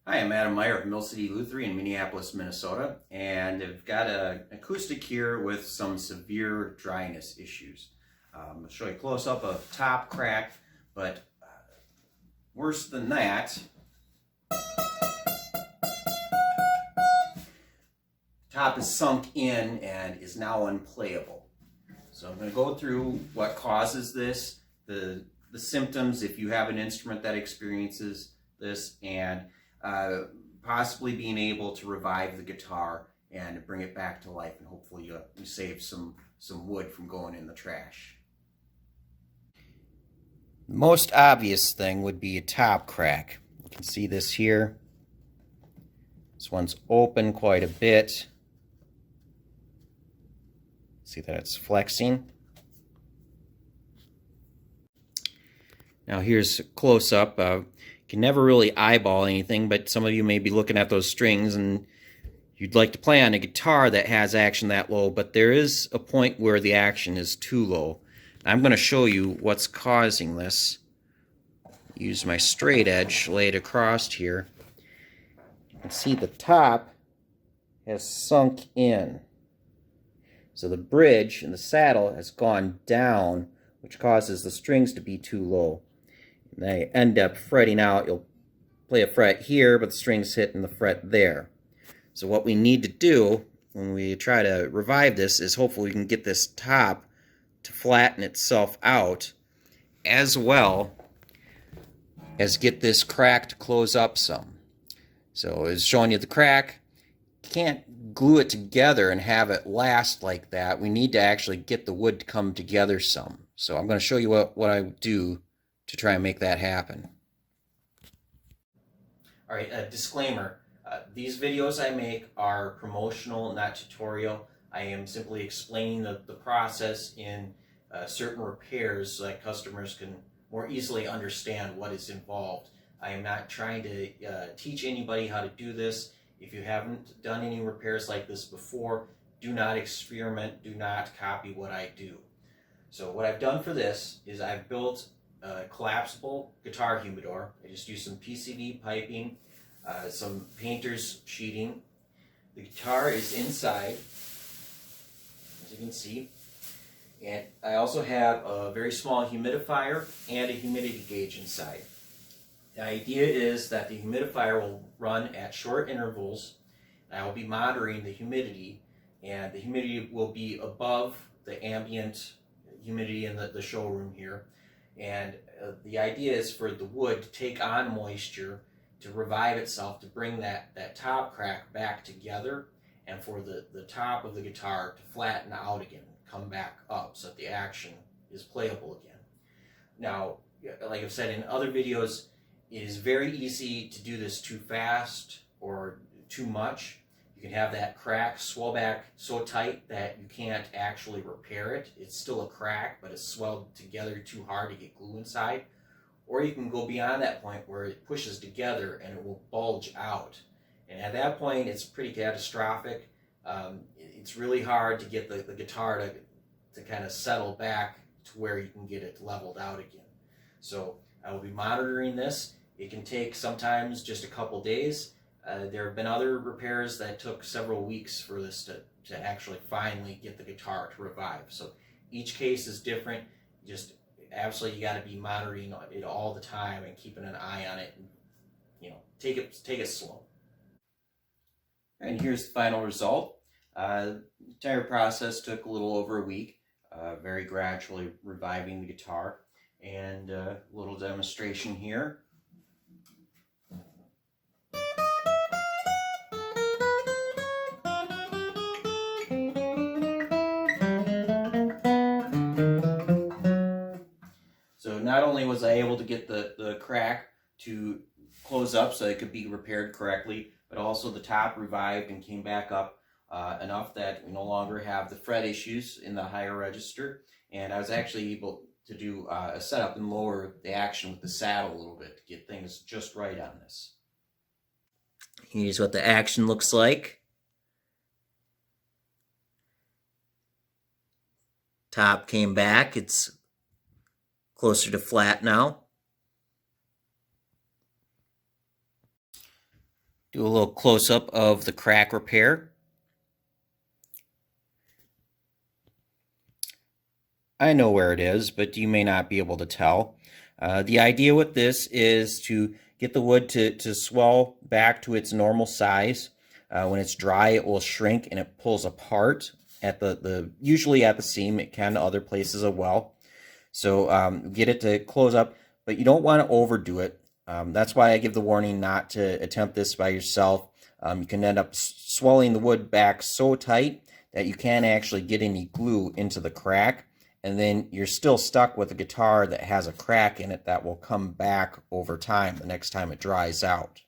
Hi, I'm Adam Meyer of Mill City Lutheran in Minneapolis, Minnesota, and I've got an acoustic here with some severe dryness issues. I'll show you a close-up of top crack, but worse than that, top is sunk in and is now unplayable. So I'm going to go through what causes this, the symptoms if you have an instrument that experiences this, and possibly being able to revive the guitar and bring it back to life, and hopefully you save some wood from going in the trash. The most obvious thing would be a top crack. You can see this here. This one's open quite a bit. See that it's flexing. Now here's a close-up. You can never really eyeball anything, but some of you may be looking at those strings and you'd like to play on a guitar that has action that low, but there is a point where the action is too low. I'm going to show you what's causing this. Use my straight edge laid across here. You can see the top has sunk in. So the bridge and the saddle has gone down, which causes the strings to be too low. And they end up fretting out. You'll play a fret here, but the string's hitting the fret there. So what we need to do when we try to revive this is hopefully we can get this top to flatten itself out, as well as get this crack to close up some. So it's showing you the crack. You can't glue it together and have it last like that. We need to actually get the wood to come together some. So I'm going to show you what I do to try and make that happen. All right, a disclaimer. These videos I make are promotional, not tutorial. I am simply explaining the process in certain repairs so that customers can more easily understand what is involved. I am not trying to teach anybody how to do this. If you haven't done any repairs like this before, do not experiment, do not copy what I do. So what I've done for this is I've built a collapsible guitar humidor. I just used some PCV piping, some painter's sheeting. The guitar is inside, as you can see, and I also have a very small humidifier and a humidity gauge inside. The idea is that the humidifier will run at short intervals. I will be monitoring the humidity, and the humidity will be above the ambient humidity in the showroom here. And the idea is for the wood to take on moisture, to revive itself, to bring that top crack back together, and for the top of the guitar to flatten out again, come back up so that the action is playable again. Now, like I've said in other videos, it is very easy to do this too fast or too much. You can have that crack swell back so tight that you can't actually repair it. It's still a crack, but it's swelled together too hard to get glue inside. Or you can go beyond that point where it pushes together and it will bulge out. And at that point, it's pretty catastrophic. It's really hard to get the guitar to kind of settle back to where you can get it leveled out again. So I will be monitoring this. It can take sometimes just a couple days. There have been other repairs that took several weeks for this to actually finally get the guitar to revive. So each case is different. Just absolutely, you got to be monitoring it all the time and keeping an eye on it. And, take it slow. And here's the final result. The entire process took a little over a week. Very gradually reviving the guitar, and a little demonstration here. So not only was I able to get the crack to close up so it could be repaired correctly, but also the top revived and came back up enough that we no longer have the fret issues in the higher register. And I was actually able to do a setup and lower the action with the saddle a little bit to get things just right on this. Here's what the action looks like. Top came back. It's closer to flat now. Do a little close-up of the crack repair. I know where it is, but you may not be able to tell. The idea with this is to get the wood to swell back to its normal size. When it's dry, it will shrink and it pulls apart at usually at the seam. It can other places as well. So get it to close up, but you don't want to overdo it. That's why I give the warning not to attempt this by yourself. You can end up swelling the wood back so tight that you can't actually get any glue into the crack, and then you're still stuck with a guitar that has a crack in it that will come back over time the next time it dries out.